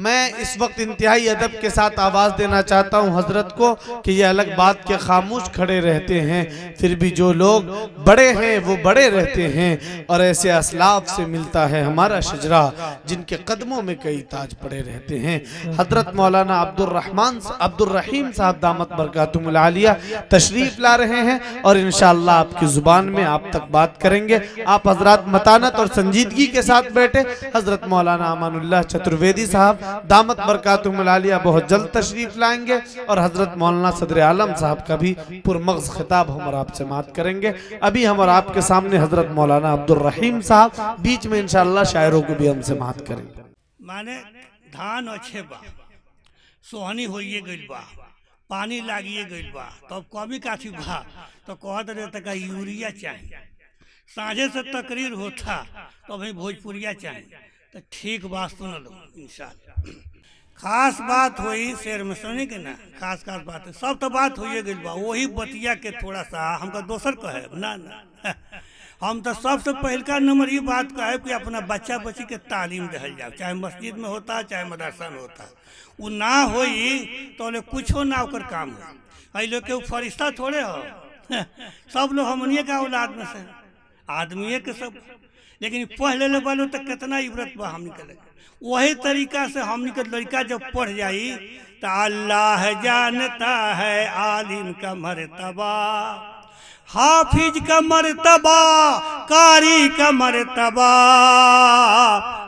मैं इस वक्त इंतहाई अदब के साथ आवाज़ देना चाहता हूँ हजरत को कि ये अलग बात के खामोश खड़े रहते हैं, फिर भी जो लोग बड़े हैं वो बड़े रहते हैं। और ऐसे असलाफ से मिलता है हमारा शजरा जिनके कदमों में कई ताज पड़े रहते हैं। हजरत मौलाना अब्दुल रहीम साहब दामत बरकातुहुल आलिया तशरीफ ला रहे हैं और इंशाअल्लाह आपकी जुबान में आप तक बात करेंगे। आप हजरत मतानत और संजीदगी के साथ बैठे। हजरत मौलाना अमानुल्लाह चतुर्वेदी साहब दामत बरकातुहुल आलिया बहुत जल्द तशरीफ लाएंगे और हजरत मौलाना सदर आलम साहब का भी पुरमग़्ज़ खिताब हम और आपसे बात करेंगे। अभी हम और आपके सामने हजरत मौलाना अब्दुल रहीम साहब, बीच में इंशाअल्लाह शायरों को भी हमसे बात करेंगे। माने धान अच्छे बा, सोहनी होइए गइल बा, पानी लागिए गइल बा, तब कभी काठी बा तो कहत रहे तक यूरिया चाहिए। साझे से तकरीर होता तो भाई भोजपुरिया चाहिए। तो ठीक बात सुन लो इंशाअल्लाह। खास बात हुई शेर में सुने के ना, खास बात है। सब तो बात हुई गई बा, वही बतिया के थोड़ा सा हमका दोसर कहे ना ना हम तो सबसे पहलका नंबर ये बात कहे कि अपना बच्चा बच्ची के तालीम दहल जाओ, चाहे मस्जिद में होता चाहे मदरसा में होता। वो ना होई तो कुछो ना ओकर काम हो। आई लोग के फरिश्ता थोड़े हो सब लोग हमनिए का औलाद में से आदमी के सब, लेकिन पढ़ ले वालों तक कितना इबरत बा हम निकले। वही तरीका से हम निकल लड़का जब पढ़ जाई तो अल्लाह जानता है आलिम का मर्तबा, हाफिज का मर्तबा, कारी का मर्तबा।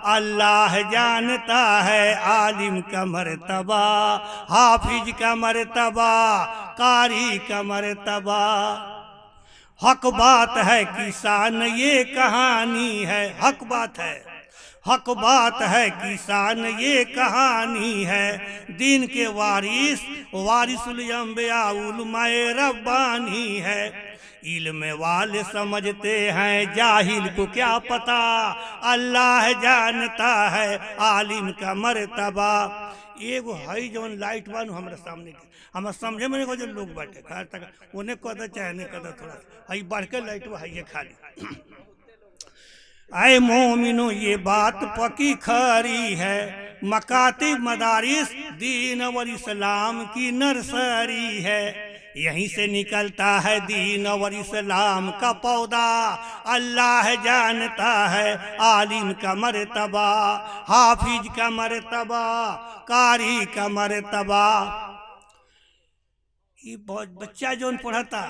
अल्लाह जानता है आलिम का मर्तबा, हाफिज का मर्तबा, कारी का मर्तबा। हक बात है किसान ये कहानी है, हक बात है, हक बात है किसान ये कहानी है। दीन के वारिसुल अंबिया उलमाए रब्बानी है। इल्म वाले समझते हैं जाहिल को क्या पता, अल्लाह जानता है आलिम का मर्तबा। एगो है जौन लाइट बानू हमारे सामने के, हम समझे में जो लोग बाटे खास तक उन्हें कदा चाहे नहीं कदा, थोड़ा हई बढ़ के लाइट है ये खाली। आए मोमिनो ये बात पकी खरी है, मकातिब मदारिस दीन और इस्लाम की नर्सरी है। यहीं से निकलता है दीन और इस्लाम का पौधा। अल्लाह जानता है आलिम का मर्तबा, हाफिज का मर्तबा, कारी का मर्तबा। ये बहुत बच्चा जौन पढ़ता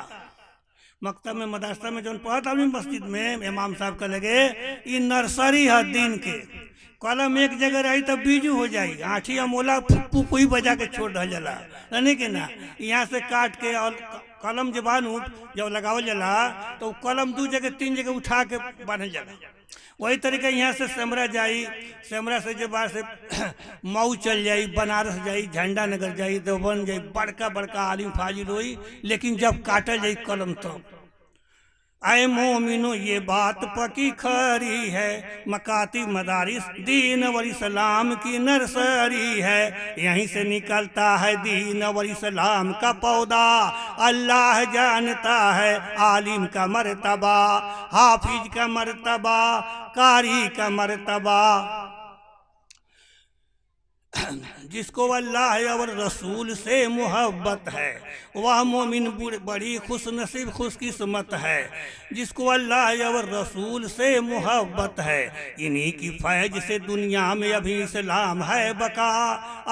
मकतब में मदरसा में जौन पढ़ता अपनी मस्जिद में, इमाम साहब का लगे ये नर्सरी है दीन के। कलम एक जगह रही तब बीजू हो जाई, आठी अमोला पुई बजा के छोड़ रहा जला नहीं कि ना। यहाँ से काट के और कलम जबानू जब लगावल जला तो कलम 2 जगह 3 जगह उठा के बांधल जला। वही तरीके यहाँ से सेमरा जाई, सेमरा से जब से मऊ चल जाई, बनारस जाई, झंडा नगर जाई, देवबंद जाई, बड़का बड़का आलिम फाजिल होई। लेकिन जब काटल जाई कलम तो आए मोमिनो ये बात पकी खरी है, मकातिब मदारिस दीन और इस्लाम की नर्सरी है। यहीं से निकलता है दीन और इस्लाम का पौधा। अल्लाह जानता है आलिम का मर्तबा, हाफिज का मर्तबा, कारी का मर्तबा। जिसको अल्लाह और रसूल से मोहब्बत है वह मोमिन बड़ी खुश नसीब खुशकिस्मत है। जिसको अल्लाह और रसूल से मोहब्बत है इन्हीं की फैज से दुनिया में अभी इस्लाम है बका।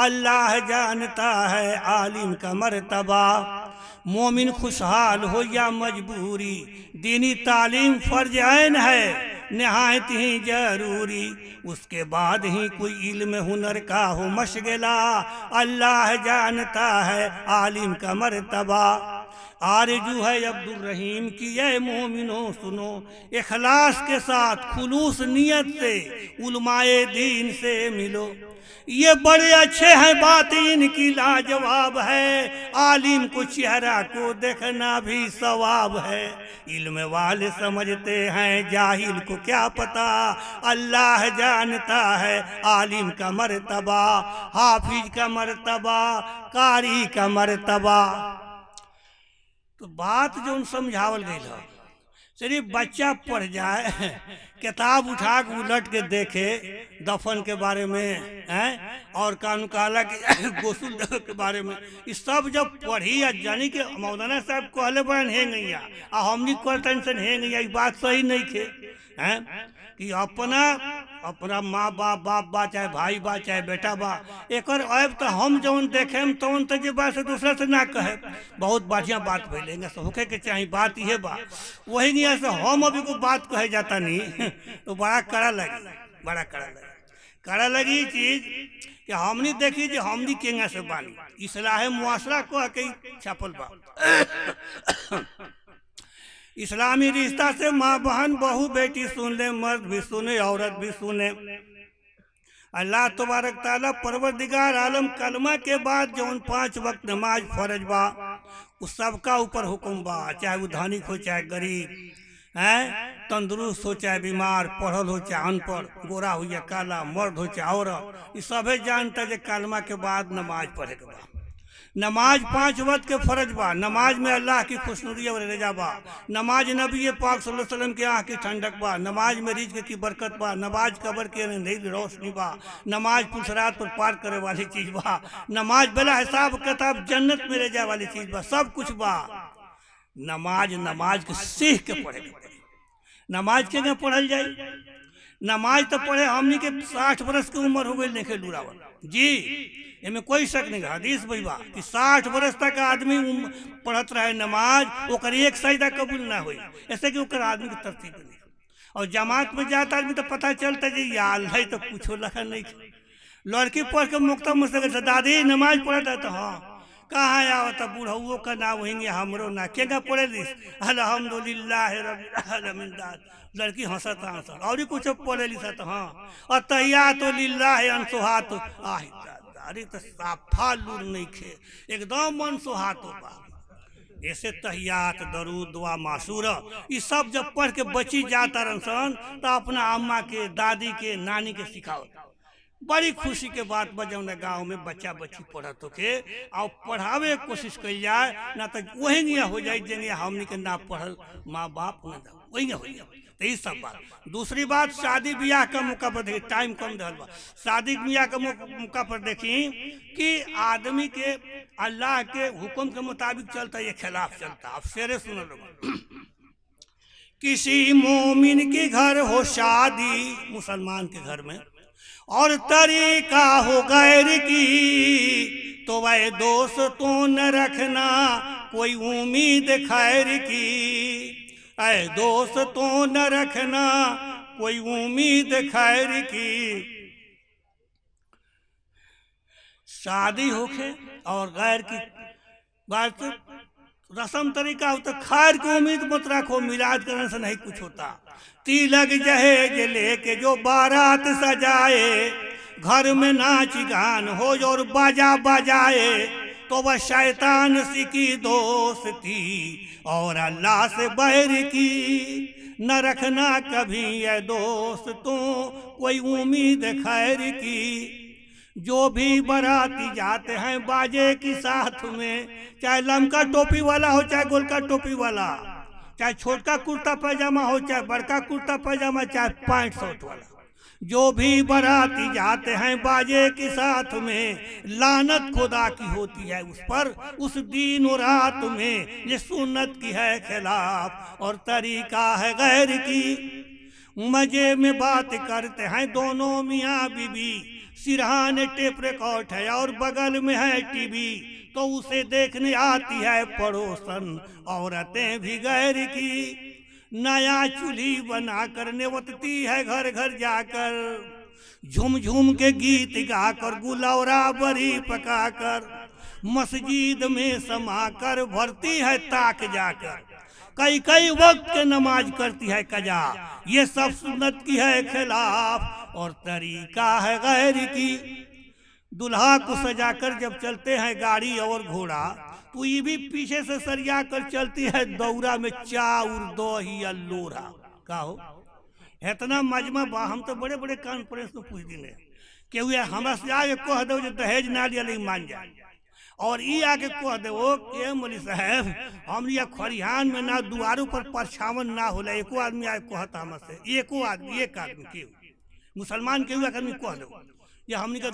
अल्लाह जानता है आलिम का मर्तबा। मोमिन खुशहाल हो या मजबूरी दीनी तालीम फर्ज ऐन है नहायत ही जरूरी। उसके बाद ही कोई इल्म हुनर का हो मशगला। अल्लाह जानता है आलिम का मर्तबा। आरजू है अब्दुल रहीम की ये मोमिनो सुनो, इखलास के साथ खुलूस नियत से उलमाए दीन से मिलो। ये बड़े अच्छे हैं बात इनकी लाजवाब है, आलिम को चेहरा को देखना भी सवाब है। इल्म वाले समझते हैं जाहिल को क्या पता, अल्लाह जानता है आलिम का मर्तबा, हाफिज का मर्तबा, कारी का मर्तबा। तो बात जो समझावल गई है सिर्फ बच्चा पढ़ जाए, किताब उठा के उलट के देखे दफन के बारे में हैं, और कानून काला के गोसुल के बारे में, ये सब जब पढ़ी या जानी के मौलाना साहब कहले बड़न है नहीं आ हमनी कर टेंशन है नहीं, ये बात सही नहीं खे हैं कि अपना माँ बाप बा चाहे भाई बा चाहे बेटा बा, एक ऐब तो हम जौन देखेम तौन तो जे बात से दूसरा से ना कहे। बहुत बढ़िया बात भैलेंगे से होके के चाहिए, बात ये बा वही नहीं से हम अभी को बात कहे जाता नहीं तो बड़ा कड़ा लगी चीज कि हमनी देखी जो हमनी केंगा से बानी इसलाहे मुआशरा को के छापल बा। इस्लामी रिश्ता से माँ बहन बहू बेटी सुन ले, मर्द भी सुने औरत भी सुने। अल्लाह तबारक ताला परवरदिगार आलम कलमा के बाद जौन 5 वक्त नमाज फर्ज बा उस सबका ऊपर हुक्म बा, चाहे वो धनिक हो चाहे गरीब हैं, तंदुरुस्त हो चाहे बीमार, पढ़ल हो चाहे अनपढ़, गोरा हो या काला, मर्द हो चाहे औरत, ये सभे जानता जे कलमा के बाद नमाज पढ़े के बा। नमाज 5 वक्त के फर्ज बा, नमाज में अल्लाह की खुशनुदी और रजा बा, नमाज नबी पाक सल्लल्लाहु अलैहि वसल्लम के आँख की ठंडक बा, नमाज में रिज्क की बरकत बा, नमाज कब्र के अंधेरी रोशनी बा, नमाज पुलसरात पर पार करे वाली चीज बा, नमाज बिला हिसाब किताब जन्नत में ले जाए वाली चीज बा, सब कुछ बा। नमाज के सीख के पढ़े, नमाज के ना पढ़ल जाए, नमाज तो पढ़े हमनी के 60 बरस की उम्र हो गई नहीं लुरावल जी, इनमें कोई शक नहीं। हदीस बा कि 60 बरस तक आदमी पढ़त रहे नमाज, ओकर एक सजदा कबूल ना हुई, ऐसे कि ओकर आदमी की तरतीब नहीं। और जमात में जाता आदमी तो पता चलता जी यार है तो कुछ लखा नहीं। लड़की पढ़ के मुक्ता मुझसे दादी नमाज पढ़ता तो हाँ कहाँ आवता बूढ़ऊ का ना वही हमरो ना केगा पढ़े ली अल्हम्दुलिल्लाह रब्बिल आलमीन। लड़की हंसता और कुछ पढ़े ली सत हाँ और तहियात लिल्लाह अनसुहात आहि अरे तो साफा लूर नहीं खे एकदम मन सुहात बा। ऐसे तहियात दरूद दुआ मासूर ये सब जब पढ़ के बची जाता रंसन तो अपना अम्मा के दादी के नानी के सिखाओ। बड़ी खुशी के बात बजौन गाँव में बच्चा बच्ची पढ़त के और पढ़ावे कोशिश कल जाए ना तो वही नहीं हो जाए जंगे हमने के ना पढ़ल माँ बाप न वही हो जाए। तो ये सब बात। दूसरी बात शादी ब्याह का मौका पर देखी, टाइम कम दल बा, शादी ब्याह का मौका पर देखी कि आदमी के अल्लाह के हुक्म के मुताबिक चलता ये खिलाफ चलता। आप शेरे सुन लो। किसी मोमिन के घर हो शादी मुसलमान के घर में और तरीका हो गैर की तो वह दोस्तों न रखना कोई उम्मीद खैर की। ऐ दोस्तों न रखना कोई उम्मीद खैर की। शादी होके और गैर की बात रस्म तरीका हो तो खैर की उम्मीद मत रखो, मिलाद करने से नहीं कुछ होता। तिलक जहेज लेके जो बारात सजाए घर में नाच गान हो और बाजा बजाए तो वह शैतान सी की दोस्ती और अल्लाह से बैर की। न रखना कभी ये दोस्तों कोई उम्मीद खैर की। जो भी बाराती जाते हैं बाजे की साथ में, चाहे लमका टोपी वाला हो चाहे गोलका टोपी वाला, चाहे छोटका कुर्ता पैजामा हो चाहे बड़का कुर्ता पैजामा, चाहे पैंट शर्ट वाला, जो भी बाराती जाते हैं बाजे के साथ में लानत खुदा की होती है उस पर उस दिन और रात में। ये सुन्नत की है खिलाफ और तरीका है गैर की। मजे में बात करते हैं दोनों मियाँ बीबी, सिरहाने टेप रिकॉर्ड है और बगल में है टीवी, तो उसे देखने आती है पड़ोसन औरतें भी गैर की। नया चूल्ही बना कर नेवतती है घर घर जाकर, झूम झूम के गीत गाकर गुलौरा बरी पकाकर, मस्जिद में समाकर भरती है ताक जाकर, कई कई वक्त के नमाज करती है कजा। ये सब सुन्नत की है खिलाफ और तरीका है गैर की। दुल्हा को सजाकर जब चलते हैं गाड़ी और घोड़ा तो ये भी पीछे से सरिया कर चलती है दौरा में चाउर दही या लोरा का हो। इतना मजमा बा, हम तो बड़े बड़े कॉन्फ्रेंस में पूछ दिले कि हमारा से आगे कह दो जो दहेज ना लिया नहीं मान जाए। और ये आके कह दे वो के मौलवी साहब हम ये खरिहान में ना दुआरों पर परछावन ना होला, एको आदमी आके कहता हमसे, एको आदमी, एक आदमी के मुसलमान के आदमी कह दो ये हमनी का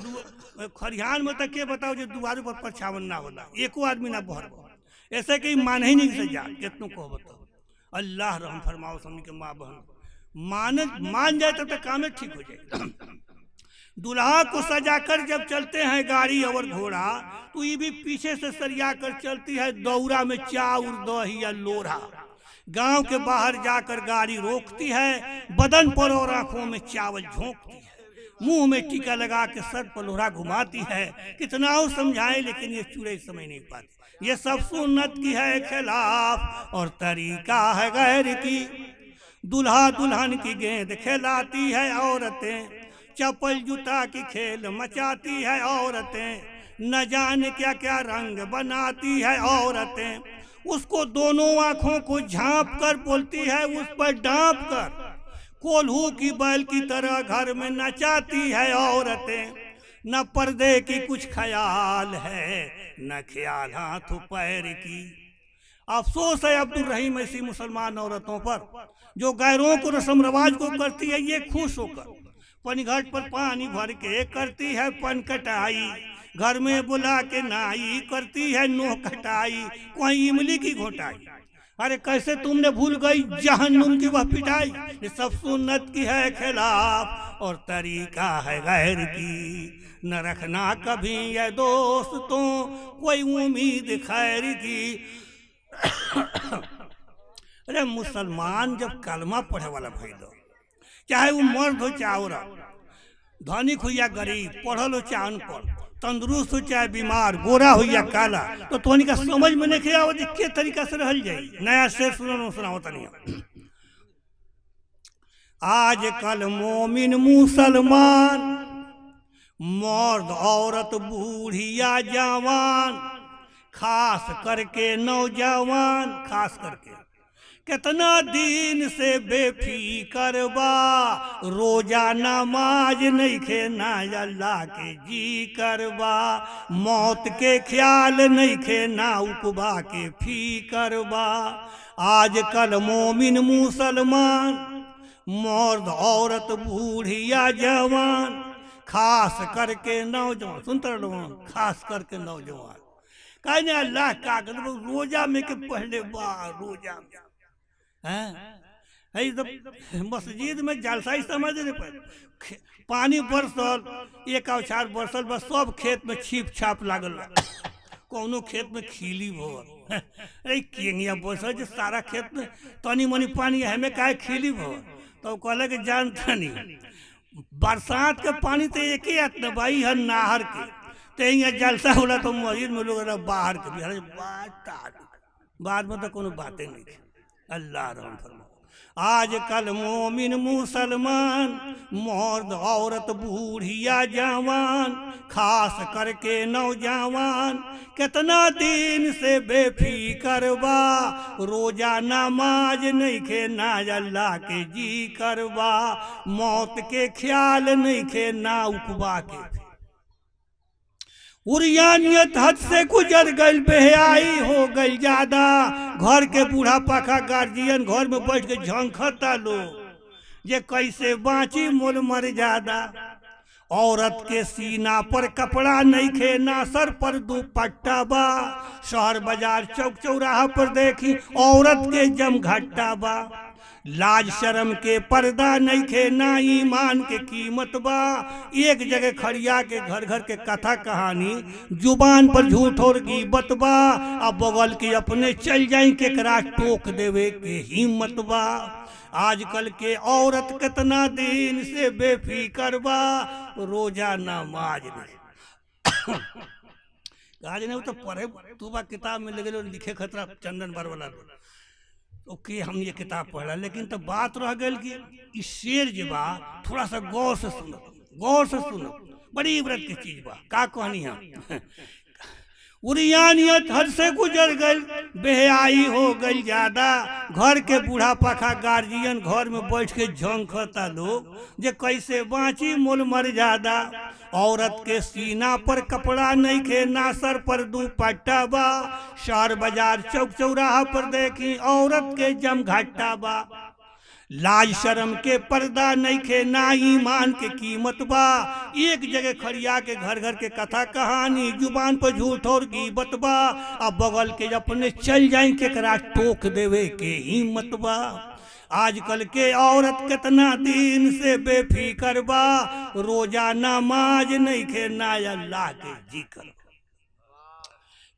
खरिहान में तक के बताओ जो दुआरों पर परछावन ना होला, एको आदमी ना बहर ऐसे कहीं मान ही नहीं सजा कितनों को बताओ। अल्लाह रहम फरमाओ समझ के माँ बहन मान जाए तब तक काम ठीक हो जाए। दुल्हा को सजाकर जब चलते हैं गाड़ी और घोड़ा तो ये भी पीछे से सरिया कर चलती है दौरा में चाउर दही या लोढ़ा। गांव के बाहर जाकर गाड़ी रोकती है, बदन पर और आंखों में चावल झोंकती है, मुंह में टीका लगा के सर पर लोढ़ा घुमाती है। कितना समझाए लेकिन ये चूड़े समझ नहीं पाते। ये सब सुन्नत की है खिलाफ और तरीका है गैर की। दुल्हा दुल्हन की गेंद खिलाती है औरतें, चप्पल जूता की खेल मचाती है औरतें, न जाने क्या क्या रंग बनाती है औरतें। उसको दोनों आंखों को झांप कर बोलती है, उस पर डांप कर कोल्हू की बैल की तरह घर में नचाती है औरतें। न पर्दे की कुछ ख्याल है, न ख्याल हाथ पैर की। अफसोस है अब्दुल रहीम ऐसी मुसलमान औरतों पर जो गैरों को रस्म रवाज को करती है ये खुश होकर। पनघट पर पानी भर के करती है पन कटाई, घर में बुला के नाई करती है नोह कटाई, कोई इमली की घोटाई। अरे कैसे तुमने भूल गई जहन्नुम की वह पिटाई। ये सब सुन्नत की है खिलाफ और तरीका है गैर की। न रखना कभी ये दोस्तों कोई उम्मीद खैर की। अरे मुसलमान जब कलमा पढ़े वाला भइलो, चाहे वो मर्द हो चाहे औरत, धनिक हो या गरीब, पढ़ल हो चाहे अनपढ़, तंदुरुस्त हो चाहे बीमार, गोरा हो या काला, तो तोहनी का समझ में नहीं आवत के तरीका से रहल जाई। नया शेर सुनावत नहीं। आज कल मोमिन मुसलमान, मर्द औरत बूढ़िया जवान, खास करके नौजवान, खास करके कितना दिन से बेफिकर बा, रोजा नमाज नहीं खे ना अल्लाह के जी करबा, मौत के ख्याल नहीं खे ना उकबा के फीकर बा। आज कल मोमिन मुसलमान, मर्द औरत बूढ़िया जवान, खास करके नौजवान, सुनते रहो, खास करके नौजवान। कहने अल्लाह का रोजा में के पहले बा, रोजा में है तो मस्जिद में जलसाई समझ नहीं पाए। पानी बरसल, एक अवछार बरसल, बस सब खेत में छीप छाप लागल, कोनो खेत में खीली भर। अरे केंगिया बरसल जो सारा खेत में तनी मनी पानी है में काहे खीली भर। तो कहले कि जानता नहीं बरसात के पानी तो एक ही आत भाई है नहर के, तो यहाँ जलसा होला तो मस्जिद में लोग बाहर के भी बाद में तो कोनो बातें नहीं। अल्लाह रहम फरमाओ। आज कल मोमिन मुसलमान, मर्द औरत बूढ़िया जवान, खास करके नौजवान, कितना दिन से बेफिकर बा, रोजा नमाज नहीं खे ना अल्लाह के जी करबा, मौत के ख्याल नहीं खे ना उकबा के। उरियानियत हद से गुजर गई, बेहयाई हो गई ज्यादा। घर के बूढ़ा पाखा गार्जियन घर में बैठ के झंखता लो जे कैसे बाँची मोल मर ज्यादा। औरत के सीना पर कपड़ा नहीं खे ना सर पर दुपट्टा बा, शहर बाजार चौक चौराहा पर देखी औरत के जमघट्टा बा। लाज शर्म के पर्दा नहीं खे ना ईमान के कीमत बा, एक जगह खड़िया के घर घर के कथा कहानी, जुबान पर झूठ और गीबत बा। अब बगल के अपने चल जाई केकरा टोक देवे के हिम्मत बा। आजकल के औरत कितना दिन से बेफिकर बा, रोजा नमाज नहीं। आज नहीं तो पढ़े तू बा किताब में लगे लिखे खतरा चंदन बर वाला ओके हम ये किताब पढ़ा, लेकिन तो बात रह गई कि इस शेर जो बा थोड़ा सा गौर से सुनो, गौर से सुनो, बड़ी इबरत की चीज बा। का कहनी हम उरियानियत हद से गुजर गई, बेहयाई हो गई ज्यादा। घर के बूढ़ा पाखा गार्जियन घर में बैठ के झंखता लोग जे कैसे बाँची मोल मर्यादा। औरत के सीना पर कपड़ा नहीं खे, ना सर पर दुपट्टा बा। शहर बाजार चौक चौराहा पर देखी औरत के जमघाटा बा। लाज शर्म के पर्दा नहीं खे, ना ईमान के कीमत बा। एक जगह खड़िया के घर घर के कथा कहानी, जुबान पर झूठ और गीबत बा। अब बगल के अपने चल जाए केकरा टोक देवे के हिम्मत बा। आजकल के औरत कितना दिन से बेफिकर बा। रोजा नमाज नहीं खे, ना अल्लाह के जिक्र।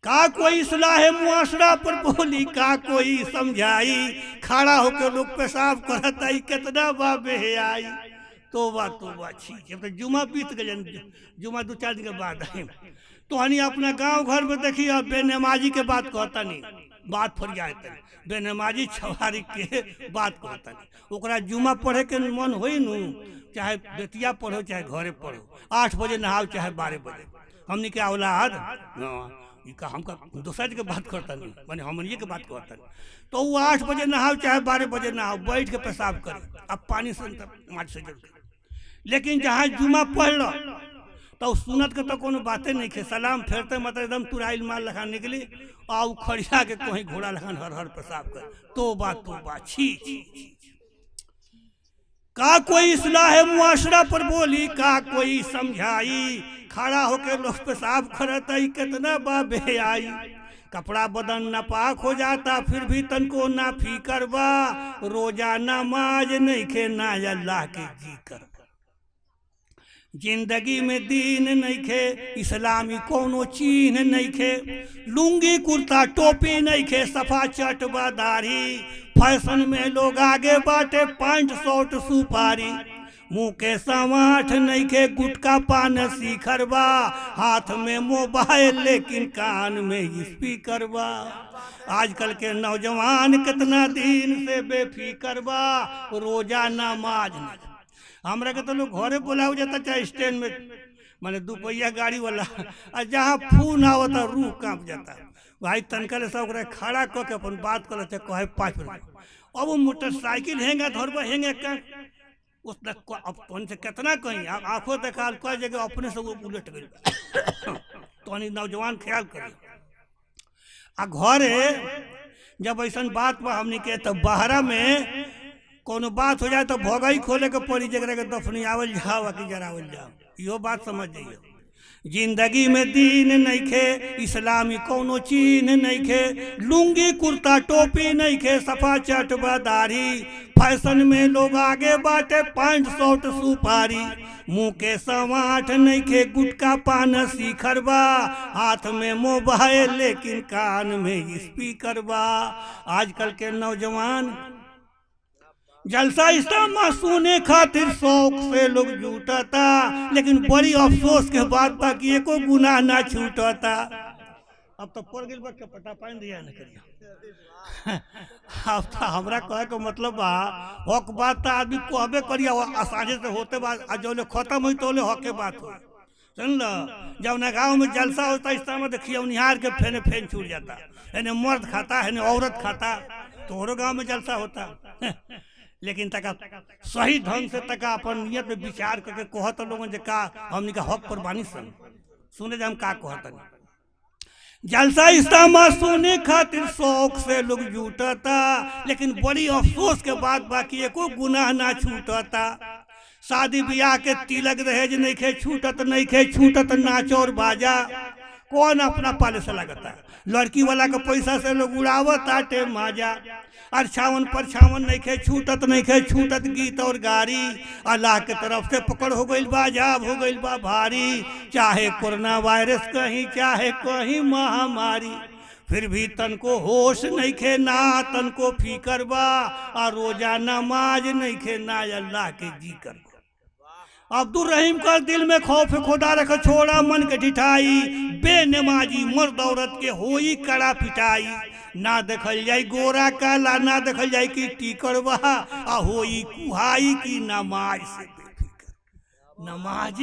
का कोई इस्लाह मुआशरा पर बोली, का कोई समझाई। खड़ा होकर लोग पेशाब करता ही कितना बा बेहयाई। तोबा तोबा छी, जब तक जुमा बीत गए, जुमा 2-4 दिन के बाद आई तो हनी अपना गांव घर में देखी अब बेनमाजी के बात कहता नहीं, बात फरियाता बेनमाजी छवारी के बात कहता नहीं। ओकरा जुमा पढ़े के मन होई नु, चाहे बेतिया पढ़ो चाहे घरे पढ़ो, 8 बजे नहाओ चाहे 12 बजे। हमनी के औलाद हमका दूसरे के बात करता नहीं, मैंने हमनिए के बात करता नहीं। तो वो 8 बजे नहाओ चाहे 12 बजे नहाओ, बैठ के पेशाब करे, अब पानी से माट से जल के। लेकिन जहाँ जुमा पढ़ लो तो सुनत के तो कोनो बातें नहीं खे। सलाम फेरते मतलब एकदम तुराइल माल लखा निकली और खड़िया के कहीं घोड़ा लखन हर हर पेशाब कर। तोबा छी छी छी। का कोई इस्लाह मुआशरा पर बोली, का कोई समझाई। खड़ा होकर लोग पेशाब करता ही कितना बा बेहयाई। कपड़ा बदन नापाक हो जाता फिर भी तनको ना फीकर बा। रोजा नमाज नहीं खे, ना अल्लाह के जिक्र। जिंदगी में दीन नहीं खे, इस्लामी कोनो चीन नहीं खे। लुंगी कुर्ता टोपी नहीं खे, सफा चटवा दाढ़ी। फैशन में लोग आगे बाटे, पैंट शर्ट सुपारी। मुँह के समाठ नहीं खे, गुटका पान शिखर बा। हाथ में मोबाइल लेकिन कान में स्पीकर बा। आजकल के नौजवान कितना दिन से बेफिकर बा। रोजा नमाज नहीं। हमरा के तो लोग घरे बुलाओ जाता चाहे स्टैंड में, माने 2 पहिया गाड़ी वाला, और जहाँ फोन आवता रूह कांप जाता। भाई तनका से ओकरा खड़ा कऽ के अपन बात कर लेते, कहे 5 मिनट। अब वो मोटरसाइकिल हेंगा धरबा हेंगे का उसने अपन से कितना कहीं आंखों देखा कई जगह अपने से वो उलट गई। तो नौजवान ख्याल करिए। आ घरे जब ऐसा बात बा हमनी के, तो बाहरा में कोनो बात हो जाए तो भोगई खोले के पड़ी, जगह के दफनियावल जाओ कि जरावल जाओ। यो बात समझ जाइए। जिंदगी में दीन नहीं खे, इस्लामी कोनो चीन नहीं खे। लुंगी कुर्ता टोपी नहीं खे, सफा चटवा दाढ़ी। फैशन में लोग आगे बाटे, पैंट शर्ट सुपारी। मुँह के समाठ नहीं खे, गुटका पान शिखर बा। हाथ में मोबाइल लेकिन कान में स्पीकर बा। आजकल के नौजवान जलसा इस्लामा सुने खातिर शौक से लोग जुटता, लेकिन बड़ी अफसोस के बात बा कि एको गुनाह ना छूटता। अब तो पड़ गई बा के पता पाइन दिया न करिया। अब तो हमरा कहे के मतलब बा हक बात तो आदमी कहबे करिया, आसानी से होते बात जो खत्म हुई तो हके बात हो। सुन लो, जब ना गाँव में जलसा होता इस्लामा देखिए निहार के फेन छूट जाता। यानी मर्द खाता है, औरत खाता। तोहरो गाँव में जलसा होता। लेकिन तका सही ढंग से तका अपन नियत में विचार करके कहत लोगों जे का हमनी का हक पर बानी सुने जे हम का कहत। जलसा इस्लामा सुने खातिर शौक से लोग जुटता, लेकिन बड़ी अफसोस के बात बाकी एको गुनाह ना छूटता। शादी ब्याह के तिलक दहेज नहीं खे छूटत नाच और बाजा। कौन अपना पाले से लगता। लड़की वाला के पैसा से लोग उड़ावत आटे माजा। अरछावन परछावन नहीं खे छूटत गीत और गाड़ी। अल्लाह के तरफ से पकड़ हो गई बा, जाब हो गई बा भारी। चाहे कोरोना वायरस कहीं चाहे कहीं महामारी, फिर भी तन को होश नहीं खे, ना तन को फिकर बा। और रोजा नमाज नहीं खे, ना अल्लाह के जिक्र। अब्दुल रहीम का दिल में खौफ खुदा रख छोड़ा मन के ढिठाई। बेनमाजी मर्द औरत के होई कड़ा पिटाई। ना देखल जाए गोरा काला, ना देखल जाए कि टीकरवा। आ होई कुहाई की नमाज से बेफिकर। नमाज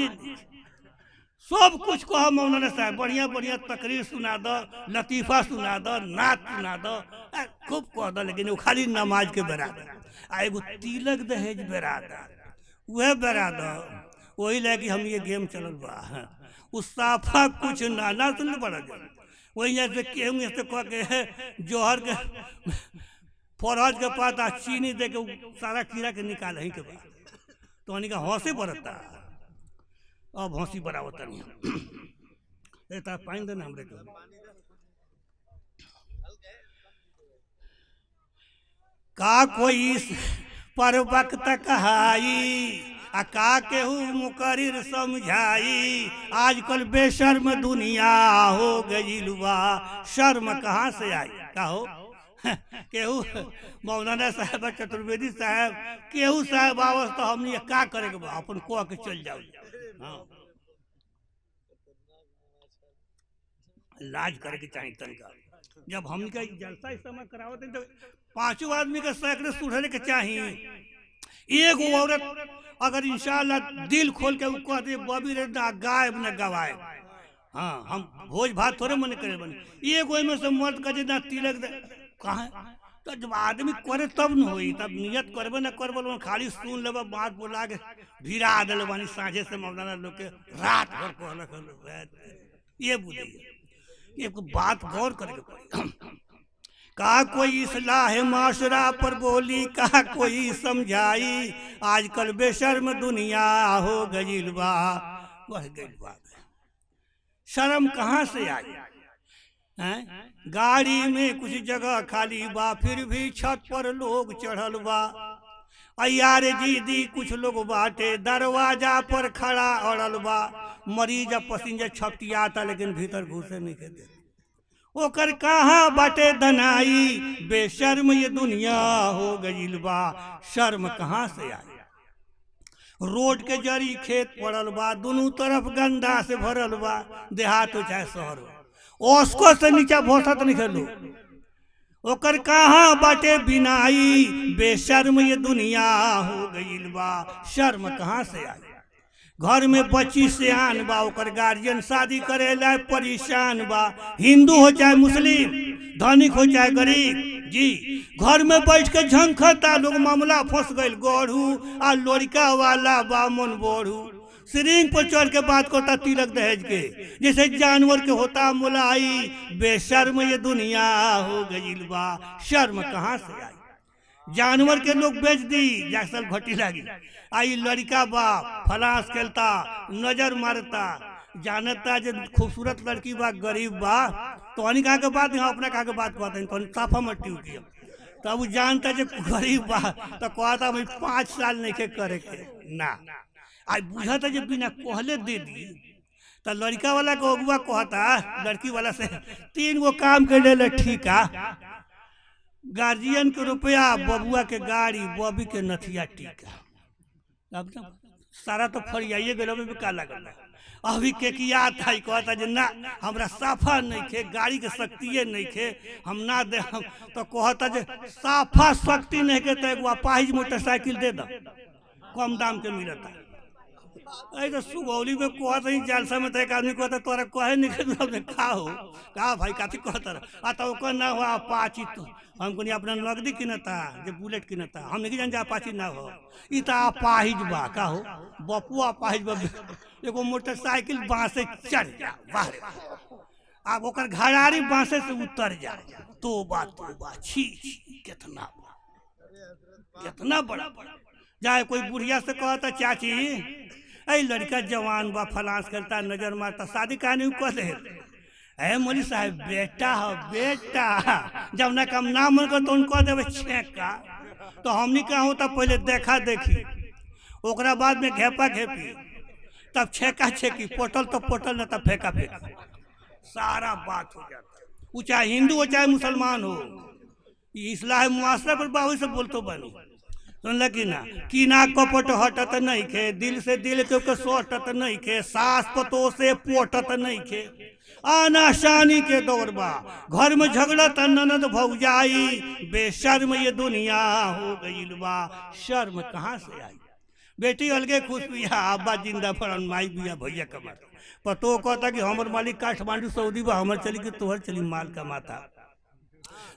सब कुछ कहो मौलाना साहब, बढ़िया बढ़िया तकरीर सुना दो, लतीफ़ा सुना दो, नात सुना दो, खूब कह दो, लेकिन वो खाली नमाज के बराबर। आ एगो तिलक दहेज बराबर, वह बराबर वही लगे हम ये गेम चलल बा। उस साफा कुछ ना सुन पड़ा जाए वही जैसे केहूँ ऐसे कह के जोहर के फौरज के पास आ चीनी दे के सारा कीड़ा के निकाल ही के बाद तो हनी का हौसे बरता। अब हंसी बराबर नहीं पानी देना हमरे को। का कोई पर वक्त कहाई आ का केहू मुकरिर समझाई, आजकल बेशर्म दुनिया हो गई बा, शर्म कहाँ से आई। का हो केहू मौलाना साहब, चतुर्वेदी साहब, केहू साहब आवस तो हमने का करे के बा, अपन कह के चल जाओ। हाँ। लाज करे के चाहिए तनिका। जब हमने का जलसा इस समय करावत तो 5 आदमी के सैकड़े सुधरे के चाहिए। एक औरत अगर इंशाल्लाह दिल खोल के कह दे बबी रे ना गायब न गवाए, हाँ हम भोज भात थोड़े मन करे बने। एक में से मर्द कहे ना तिलक दे कहाँ, तो जब आदमी करे तब न होई, तब नियत करबे न करबे, खाली सुन लेबे बात बोला के भिड़ा दिल बानी साझे से मौलाना लोग के रात भर कहलक। ये बुझिए एक बात गौर करे पड़ी। का कोई इस्लाह माशरा पर बोली, का कोई समझाई, आजकल बेशर्म दुनिया हो गई बा, वह गई बात। शर्म कहाँ से आई हैं? गाड़ी में कुछ जगह खाली बा, फिर भी छत पर लोग चढ़ल बा। अयार जीदी कुछ लोग बाटे, दरवाजा पर खड़ा अड़ल बा। मरीज पसीजा छपटियाता लेकिन भीतर घुसे नहीं के दे। ओकर कहाँ बाटे दनाई, बेशर्म ये दुनिया हो गई बा, शर्म कहाँ से आई। रोड के जरी खेत पड़ल बा, दोनों तरफ गंदा से भरल बा, देहात हो चाहे शहर हो, उसको से नीचा भोसत नहीं खेलो। ओकर कहाँ बाटे बिनाई, बेशर्म ये दुनिया हो गई बा, शर्म कहाँ से आई। घर में बच्ची सियान बा, ओकर गार्जियन शादी करे ला परेशान बा, हिंदू हो चाहे मुस्लिम, धनिक हो चाहे गरीब जी, घर में बैठ के झंखता लोग, मामला फंस गई गोढ़ू आ लड़का वाला बामन बोढ़ू। सिरिंग पर चढ़ के बात करता तिलक दहेज के, जैसे जानवर के होता मुलाई, बेशर्म ये दुनिया हो गई बा, शर्म कहाँ से आई। जानवर के लोग बेच दी, जैसल घटी लगी, आई लड़का बा फलास खेलता, नजर मारता, जानता जो खूबसूरत लड़की बा गरीब बा, तो अनी कहा के बात यहाँ अपना कहा के बात कहते हैं, तो साफा मट्टी उठी। तब जानता जो गरीब बा तो कहता भाई 5 साल नहीं के करे के ना, आज बुझाता जो बिना कहले दे दी। तो लड़का वाला को अगुआ कहता लड़की वाला से 3 गो काम के ले ठीका, गार्जियन के रुपया, बबुआ के गाड़ी, बबी के नथिया टीका। अब सारा तो फरियाइए गलो में भी का लगल। अभी के किया था कहता जे ना हमरा साफा नहीं खे, गाड़ी के शक्तिये नहीं खे, हम ना दे हम, तो कहता जे साफा शक्ति नहीं के तो एगो अपाहिज मोटरसाइकिल दे दो, कम दाम के मिलता। तो सुगौली में कहता ही जालसा में तो एक आदमी कहता तोरा कहे नहीं खा हो का भाई काथी कहता आ तो ओकर ना हुआ अपाची, तो हमको नहीं अपना नगदी किनता जो बुलेट किनता, हम नहीं जान जा अपाची ना हो, ई तो अपाहिज बा का हो, बपुआ अपाहिज बा, एगो मोटरसाइकिल बांसे चढ़ जा बाहर, अब ओकर घरारी बांसे से उतर जा, तोबा छी कितना कितना बड़ा। जाए कोई बुढ़िया से कहता चाची ऐ लड़का जवान बा फलांस करता, नजर मारता, शादी कहानी कह दे। है मौली साहब बेटा हो बेटा, जब ना कम नाम मन कर तो उनको देवे छेका, तो हमनी का होता पहले देखा देखी, ओकरा बाद में घेपा घेपी, तब छेका छेकी, पोटल तो पोटल न तब फेंका फेंका, सारा बात हो जाता। वो चाहे हिंदू हो चाहे मुसलमान हो, इस्लाह मुआसरा पर बाबू से बोलते बनी सुनल कि ना कपट हटत नहीं खे, दिल से दिल के सोटत नहीं खे, सास पतो से पोटत नहीं खे, आना शानी के दौर बा, घर में झगड़त ननद भौजाई, बेशर्म ये दुनिया हो गई बा, शर्म कहाँ से आई। बेटी अलगे खुश बिया, अब्बा जिंदा फरन, माई बिया भैया कमाता। पर तो कहता कि हमर मालिक काठमांडू सऊदी बा, हमर चली कि तोहर चली माल कमाता।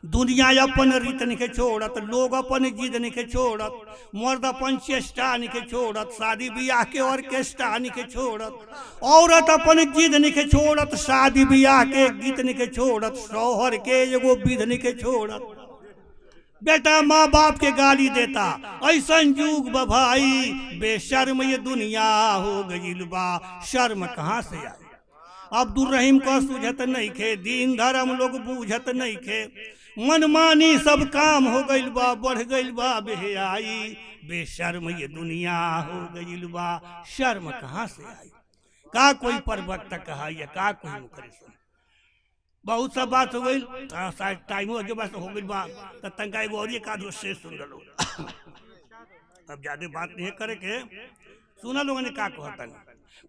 दुनिया अपन रीत नहीं छोड़त, लोग अपन जिद नहीं छोड़त, मर्द अपन चेष्टा नहीं छोड़त, शादी ब्याह के ऑर्केस्ट्रा नहीं छोड़त, औरत अपन जिद नहीं छोड़त, शादी ब्याह के गीत नहीं छोड़त, शौहर के एगो विध नहीं छोड़त। बेटा माँ बाप के गाली देता, ऐसा युग बा भाई, बेशर्म ये दुनिया हो गईल बा, शर्म कहाँ से आई। अब्दुल रहीम का सूझत नहीं खे, दीन धर्म लोग बूझत नहीं खे, मनमानी सब काम हो गईल बा, बढ़ गईल बा बेहयाई, बेशर्म ये दुनिया हो गईल बा, शर्म कहाँ से आई। का कोई प्रवक्ता कहा या का कोई मुखरी सुन। बहुत सब बात हो गई, शायद टाइम हो बस हो गई बा, तो तंका एगो और एक आध शेष सुन लो। अब ज्यादा बात नहीं करे के, सुना लोगों ने का कहता नहीं,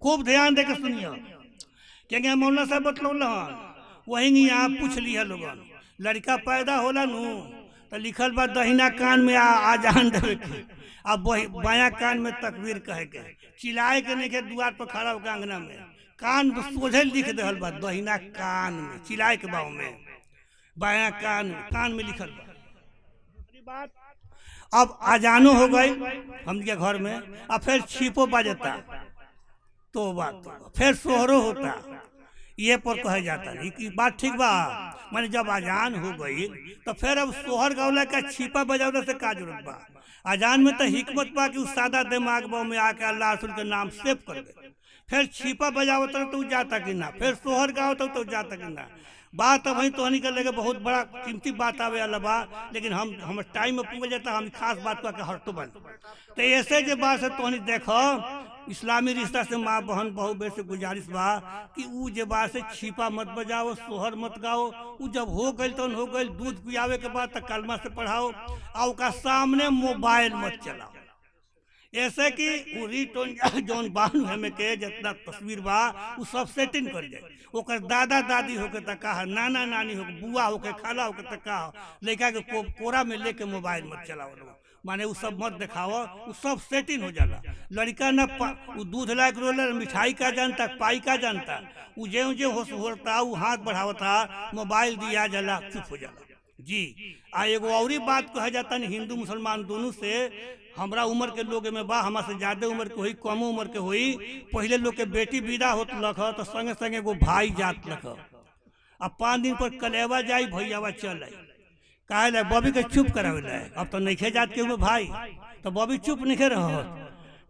खूब ध्यान दे के सुनियो। क्या मौलाना साहब बतलौल वही यहाँ पूछ लिया लोगन, लड़का पैदा होला नू तो लिखल बा दहिना कान में आजान देवे के, अब बाया कान में तकबीर कहे के, चिल्लाए के नहीं के द्वार पर खड़ा होकर अंगना में, कान सोझे लिख दहल बा दहिना कान में, चिल्लाए के बाव में, बाया कान में लिखल बा। अब आजानो हो गई हम के घर में, अब फिर छिपो बजता, तो बात फिर सोहरो होता, ये पर कहा जाता नहीं कि बात ठीक बा। मैंने जब अजान हो गई तो फिर अब सोहर गौला का छिपा बजावने से का जरूरत बा। अजान में तो हिकमत बा कि उस सादा दिमाग बा में आके अल्लाह रसूल के नाम सेव कर दे, फिर छिपा बजावत तो जाता कि ना, फिर सोहर गाओ तो जाता कि ना। बात अब वही तो हनी कर लेके बहुत बड़ा कीमती बात आवे वाला बा, लेकिन हम टाइम में पूछ जाता, हम खास बात का हर तो बन। तो ऐसे जो बात है तो हनी देखो, इस्लामी रिश्ता से माँ बहन बहु बेर से गुजारिश बा कि ऊ जे बात से छिपा मत बजाओ, सोहर मत गाओ, ऊ जब हो गई तो हो गई, दूध पियावे के बाद तक कलमा से पढ़ाओ, और उसका सामने मोबाइल मत चलाओ। ऐसे कि वो रिटोन जौन बान हमें के जितना तस्वीर बा वो सब सेटिंग कर जाए, ओकर दादा दादी होके तका, नाना नानी होके, बुआ होके, खाला होके तका, लड़का के कोरा में लेके मोबाइल मत चलाओ, माने वो सब मत दिखाओ, वो सब सेटिंग हो जाला। लड़का न वो दूध लायक रोल मिठाई का जानता, पाई का जानता, वो जो होता वो हाथ बढ़ावता, मोबाइल दिया जाला, चुप हो जाला जी। आ एगो और बात कहा जाता नहीं, हिंदू मुसलमान दोनों से हमरा उम्र के लोग में बा, हमारे से ज्यादा उम्र के हुई, कम उम्र के हुई, पहले लोग के बेटी विदा होत लख तो संगे संगे एगो भाई जात लख, अब 5 दिन पर कलेवा जाई भैयावा चल आई, कहे बॉबी के चुप करावे ला। अब तो नहीं जात के भाई, तो बॉबी चुप नहीं रह,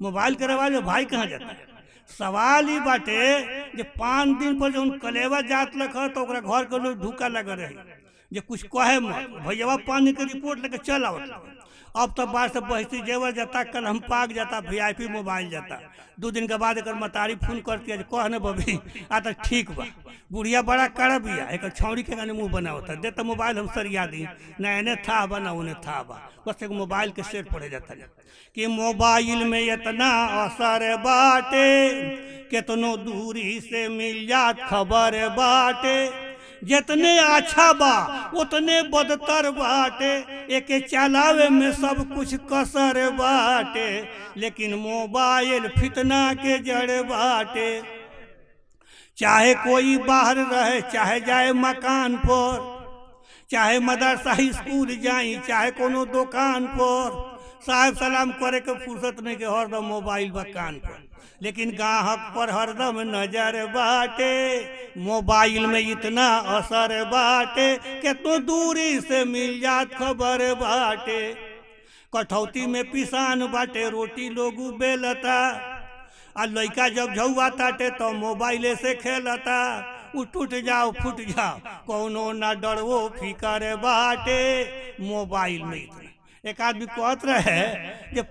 मोबाइल करवा लो, भाई कहाँ जाता। सवाल ही बाटे जे 5 दिन पर जो कलेवा जात लख तो घर के लोग धूका लगे रहे, जो कुछ कहे मत, भैया 5 दिन के रिपोर्ट लेके चल आवत। अब तो बाहर से बहती जेवर जाता, कल हम पाक जाता, VIP मोबाइल जाता, 2 दिन के बाद एक मतारी फोन करती है, कह न बबी आ तो ठीक बा, बुढ़िया बड़ा कड़ा बिया, एक छौड़ी के गाने मुँह बना होता, दे तो मोबाइल हम सरिया दी, न इन्हें था बा ना उन्हें था बा, बस एक मोबाइल के सेट पड़े जाता है कि मोबाइल में इतना असर बाटे, कितनो दूरी से मिल जात खबर बाटे, जितने अच्छा बा उतने बदतर बाटे, एक चलावे में सब कुछ कसर बाटे, लेकिन मोबाइल फितना के जड़ बाटे। चाहे कोई बाहर रहे, चाहे जाए मकान पर, चाहे मदरसा स्कूल जाई, चाहे कोनो दुकान पर, साहब सलाम करे के फुर्सत नहीं के हरदम मोबाइल बा कान पर, लेकिन गाहक पर हरदम नजर बाटे, मोबाइल में इतना असर बाटे, कितनो दूरी से मिल जात खबर बाटे। कठौती में पिसान बाटे, रोटी लोगू बेलता, आ लइका जब झौआ ताटे तो मोबाइले से खेलता, उ टूट जाओ फूट जाओ कोनो ना डरवो फिकर बाटे, मोबाइल में इतना। एक आदमी कहत रहे कि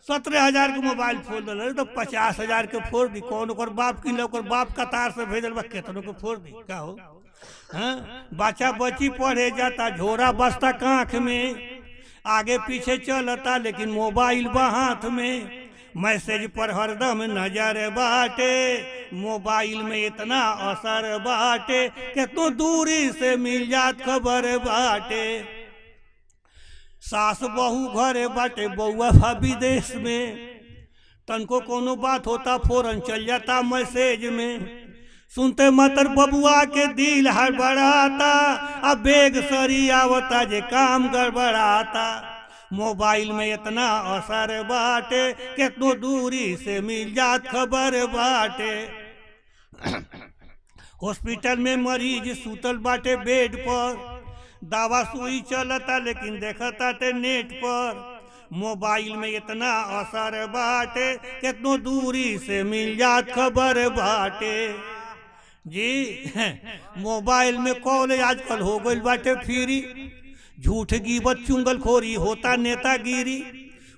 17,000 के मोबाइल फोड़ दिल तो 50,000 के फोड़ दी, कौन ओकर बाप किन ओकर बाप कतार से भेजल बा, केतनों के फोड़ दी का हो। हाँ, बच्चा बच्ची पढ़े जाता, झोरा बस्ता कांख में, आगे पीछे चलता, लेकिन मोबाइल बा हाथ में, मैसेज पर हरदम नजर बाटे, मोबाइल में इतना असर बाटे, कितनो दूरी से मिल जात खबर बाटे। सास बहू घरे बाटे, बउआ विदेश में, तनको कोनो बात होता फौरन चल जाता मैसेज में। सुनते मतर बबुआ के दिल हड़बड़ाता, अब बेग सरी आवता जे काम गड़बड़ाता। मोबाइल में इतना असर बाटे, कितनो दूरी से मिल जात खबर बाटे। हॉस्पिटल में मरीज सुतल बाटे बेड पर, दवा सुई चलता लेकिन देखता ते नेट पर। मोबाइल में इतना असर बाटे, कितनो दूरी से मिल जात खबर बाटे। जी मोबाइल में कॉल आजकल हो गई बाटे फ्री। झूठ गिबत चुंगलखोरी होता नेतागिरी।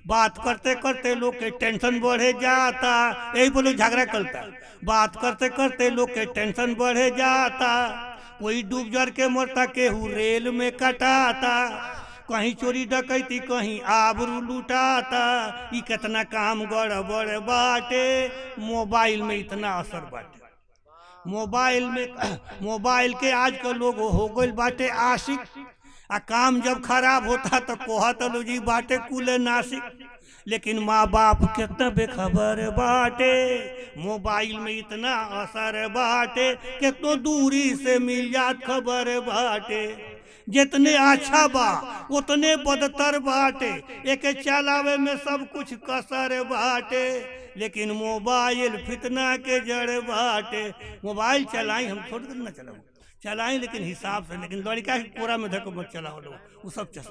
बात करते करते लोग के टेंशन बढ़े जाता, यही बोलो झगड़ा करता। बात करते करते लोग के टेंशन बढ़े जाता। कोई डूब जर के मरता, केहू रेल में कटाता। कहीं चोरी डकैती, कहीं आबरू लुटाता। ई कितना काम गड़बड़ बाटे, मोबाइल में इतना असर बाटे। मोबाइल के आजकल लोग हो गइल बाटे आशिक। आ काम जब खराब होता तो कहत लो जी बाटे कुल नासिक। लेकिन माँ बाप कितना बेखबर बाटे, मोबाइल में इतना असर बाटे, कितनो दूरी से मिल जात खबर बाटे। जितने अच्छा बा उतने बदतर बाटे, एक चलावे में सब कुछ कसर बाटे। लेकिन मोबाइल फितना के जड़ बाटे। मोबाइल चलाई हम छोड़ कर न चलाऊं, चलाएं लेकिन हिसाब से, लेकिन लड़का के कोरा में धक मत चलाओ, वो सब चल